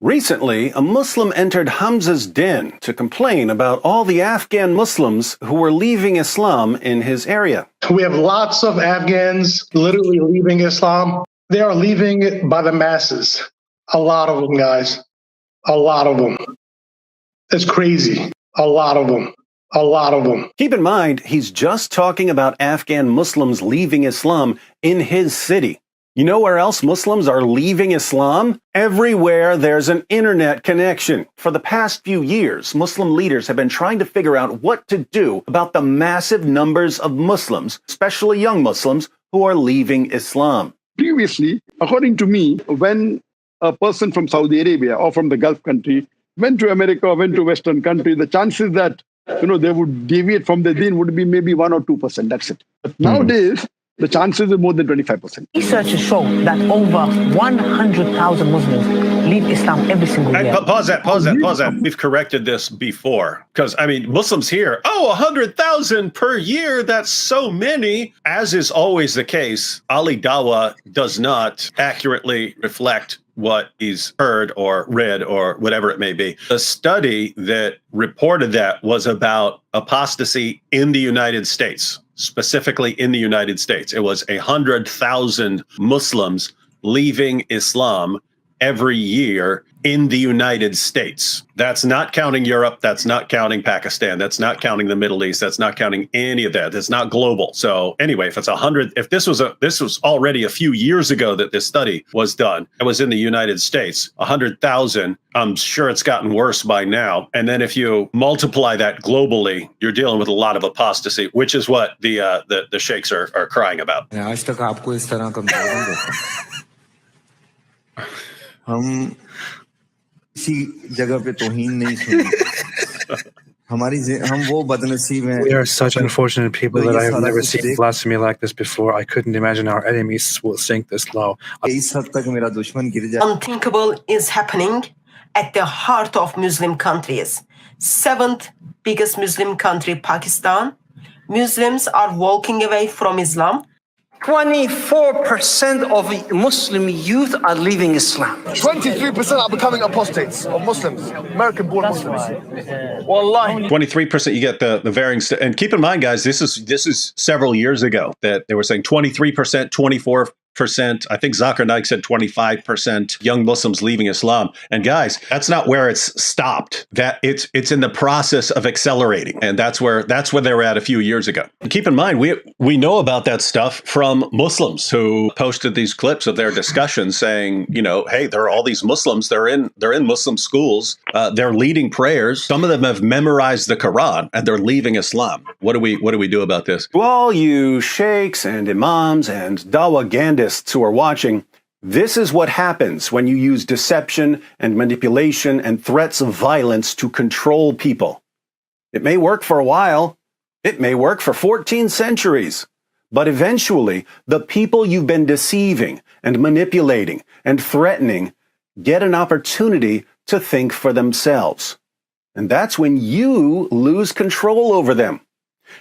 Recently, a Muslim entered Hamza's den to complain about all the Afghan Muslims who were leaving Islam in his area. We have lots of Afghans literally leaving Islam. They are leaving it by the masses. A lot of them, guys. A lot of them. It's crazy. A lot of them. A lot of them. Keep in mind, he's just talking about Afghan Muslims leaving Islam in his city. You know where else Muslims are leaving Islam? Everywhere there's an internet connection. For the past few years, Muslim leaders have been trying to figure out what to do about the massive numbers of Muslims, especially young Muslims, who are leaving Islam. Previously, according to me, when a person from Saudi Arabia or from the Gulf country went to America or went to Western country, the chances that they would deviate from the deen would be maybe 1 or 2%. That's it. But nowadays, the chances are more than 25%. Researchers show that over 100,000 Muslims leave Islam every single year. Pause that. We've corrected this before. Because, Muslims here, 100,000 per year, that's so many. As is always the case, Ali Dawah does not accurately reflect what he's heard or read or whatever it may be. The study that reported that was about apostasy in the United States. Specifically in the United States. It was 100,000 Muslims leaving Islam every year in the United States. That's not counting Europe. That's not counting Pakistan. That's not counting the Middle East. That's not counting any of that. That's not global. So anyway, if it's 100, if this was already a few years ago that this study was done, it was in the United States, 100,000. I'm sure it's gotten worse by now. And then if you multiply that globally, you're dealing with a lot of apostasy, which is what the sheikhs are crying about. हम किसी जगह पे तौहीन नहीं सुनी हम वो बदनसीब हैं. We are such unfortunate people that I have never seen blasphemy like this before. I couldn't imagine our enemies will sink this low. Unthinkable is happening at the heart of Muslim countries. 7th biggest Muslim country, Pakistan. Muslims are walking away from Islam. 24% of Muslim youth are leaving Islam. 23% are becoming apostates of Muslims, American-born Muslims. Wallahi. 23%, you get the varying. And keep in mind, guys, this is several years ago that they were saying 23%, 24%. I think Zakir Naik said 25% young Muslims leaving Islam. And guys, that's not where it's stopped. That it's in the process of accelerating. And that's where they were at a few years ago. And keep in mind, we know about that stuff from Muslims who posted these clips of their discussions saying, hey, there are all these Muslims, they're in Muslim schools, they're leading prayers. Some of them have memorized the Quran and they're leaving Islam. What do we do about this? To all you sheikhs and imams and dawah gandists who are watching, this is what happens when you use deception and manipulation and threats of violence to control people. It may work for a while. It may work for 14 centuries. But eventually, the people you've been deceiving and manipulating and threatening get an opportunity to think for themselves. And that's when you lose control over them.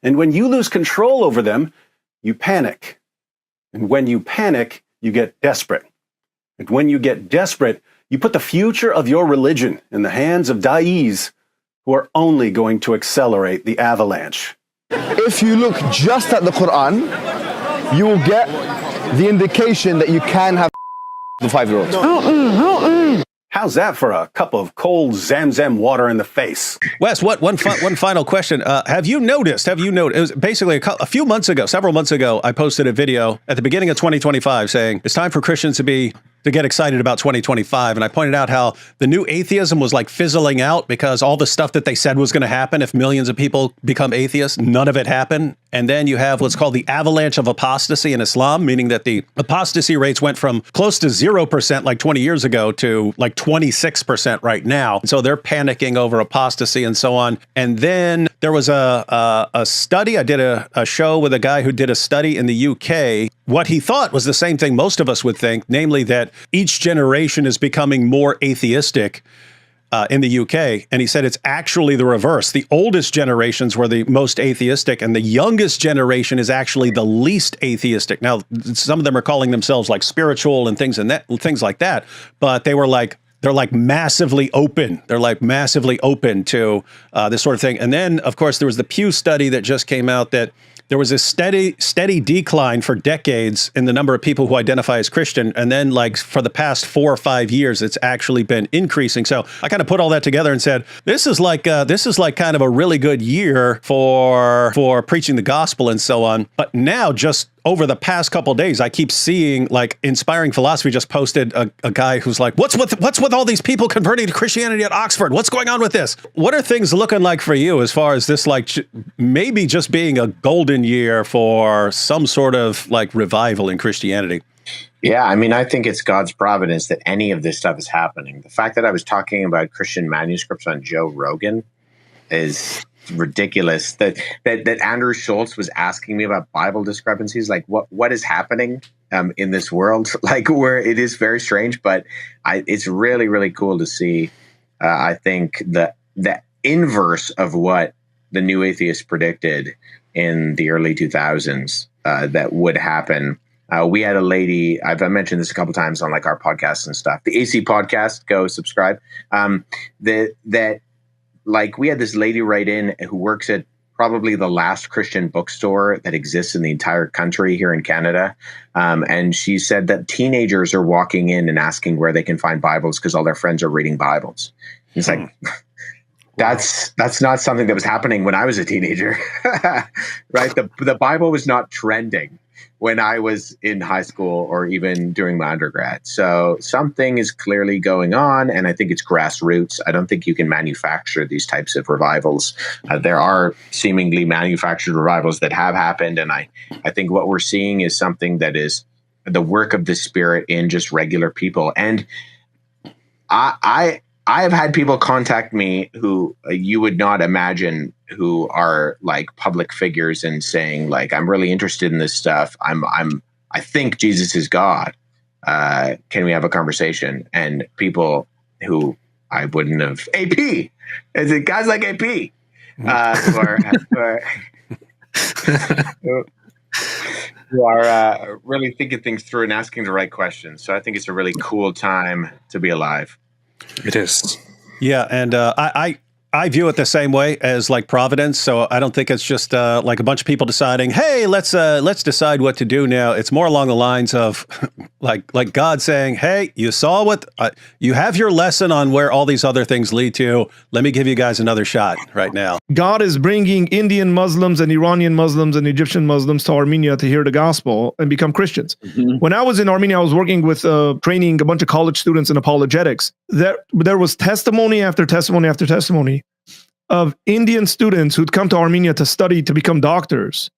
And when you lose control over them, you panic. And when you panic, you get desperate. And when you get desperate, you put the future of your religion in the hands of da'is who are only going to accelerate the avalanche. If you look just at the Quran, you will get the indication that you can have the 5-year-olds. How's that for a cup of cold Zamzam water in the face? Wes, one final question. Have you noticed, it was basically several months ago, I posted a video at the beginning of 2025 saying it's time for Christians to get excited about 2025. And I pointed out how the new atheism was like fizzling out because all the stuff that they said was going to happen if millions of people become atheists, none of it happened. And then you have what's called the avalanche of apostasy in Islam, meaning that the apostasy rates went from close to 0% like 20 years ago to like 26% right now. So they're panicking over apostasy and so on. And then there was a study. I did a show with a guy who did a study in the UK. What he thought was the same thing most of us would think, namely that each generation is becoming more atheistic in the UK. And he said it's actually the reverse. The oldest generations were the most atheistic, and the youngest generation is actually the least atheistic. Now, some of them are calling themselves like spiritual and things like that, but they were like they're like massively open. They're like massively open to this sort of thing. And then, of course, there was the Pew study that just came out that there was a steady decline for decades in the number of people who identify as Christian. And then like for the past 4 or 5 years, it's actually been increasing. So I kind of put all that together and said, this is like kind of a really good year for preaching the gospel and so on. But now just over the past couple of days, I keep seeing like Inspiring Philosophy just posted a guy who's like, what's with all these people converting to Christianity at Oxford? What's going on with this? What are things looking like for you as far as this, like maybe just being a golden year for some sort of like revival in Christianity? Yeah, I mean, I think it's God's providence that any of this stuff is happening. The fact that I was talking about Christian manuscripts on Joe Rogan is ridiculous. That Andrew Schultz was asking me about Bible discrepancies, like what is happening in this world, like where it is very strange, but it's really, really cool to see. I think the inverse of what the New Atheists predicted in the early 2000s that would happen. We had a lady, I've mentioned this a couple times on like our podcasts and stuff, the AC podcast, go subscribe. Like we had this lady write in who works at probably the last Christian bookstore that exists in the entire country here in Canada. And she said that teenagers are walking in and asking where they can find Bibles because all their friends are reading Bibles. And it's like, that's not something that was happening when I was a teenager, right? The Bible was not trending when I was in high school or even during my undergrad. So something is clearly going on, and I think it's grassroots. I don't think you can manufacture these types of revivals. There are seemingly manufactured revivals that have happened, and I think what we're seeing is something that is the work of the Spirit in just regular people. And I have had people contact me who you would not imagine who are like public figures and saying like, I'm really interested in this stuff. I think Jesus is God. Can we have a conversation? And people who I wouldn't have, AP, is it guys like AP, who are really thinking things through and asking the right questions. So I think it's a really cool time to be alive. It is. Yeah, and I view it the same way as like Providence. So I don't think it's just like a bunch of people deciding, hey, let's decide what to do now. It's more along the lines of like God saying, hey, you saw what you have your lesson on where all these other things lead to. Let me give you guys another shot right now. God is bringing Indian Muslims and Iranian Muslims and Egyptian Muslims to Armenia to hear the gospel and become Christians. Mm-hmm. When I was in Armenia, I was working with training a bunch of college students in apologetics. There was testimony after testimony after testimony of Indian students who'd come to Armenia to study to become doctors,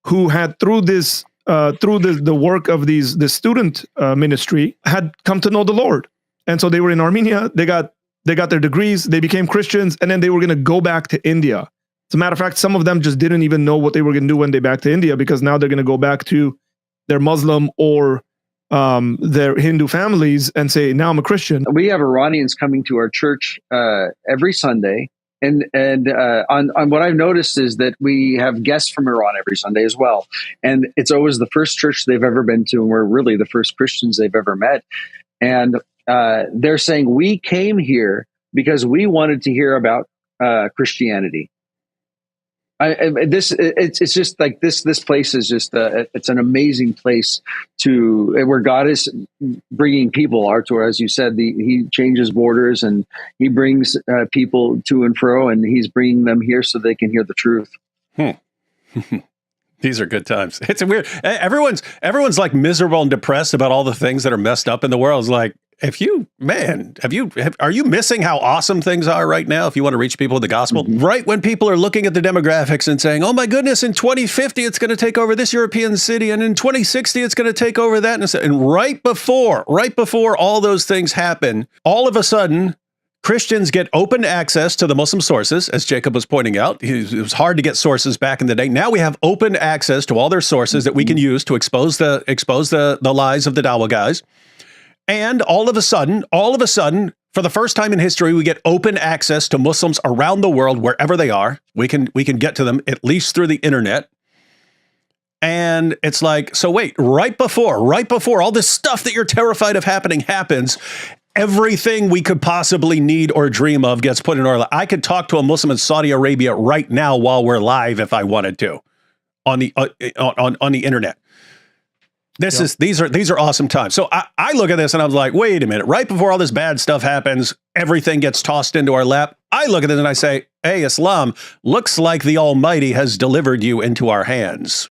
who had through the work of the student ministry had come to know the Lord, and so they were in Armenia. They got their degrees, they became Christians, and then they were going to go back to India. As a matter of fact, some of them just didn't even know what they were going to do when they back to India, because now they're going to go back to their Muslim or their Hindu families and say, now I'm a Christian. We have Iranians coming to our church every Sunday. And on what I've noticed is that we have guests from Iran every Sunday as well. And it's always the first church they've ever been to, and we're really the first Christians they've ever met. And they're saying, we came here because we wanted to hear about Christianity. It's just like this place is just it's an amazing place where God is bringing people. Artur, as you said, he changes borders and he brings people to and fro, and he's bringing them here so they can hear the truth. These are good times. It's a weird. Everyone's like miserable and depressed about all the things that are messed up in the world. It's like, are you missing how awesome things are right now? If you want to reach people with the gospel, mm-hmm. Right when people are looking at the demographics and saying, "Oh my goodness, in 2050 it's going to take over this European city, and in 2060 it's going to take over that," and right before all those things happen, all of a sudden, Christians get open access to the Muslim sources, as Jacob was pointing out. It was hard to get sources back in the day. Now we have open access to all their sources that we can use to expose the lies of the Dawa guys. And all of a sudden, for the first time in history, we get open access to Muslims around the world, wherever they are. We can get to them at least through the internet. And it's like, so wait, right before all this stuff that you're terrified of happening happens, everything we could possibly need or dream of gets put in our lap. I could talk to a Muslim in Saudi Arabia right now while we're live if I wanted to on the on the internet. These are awesome times. So I look at this and I was like, wait a minute, right before all this bad stuff happens, everything gets tossed into our lap. I look at this and I say, hey, Islam, looks like the Almighty has delivered you into our hands.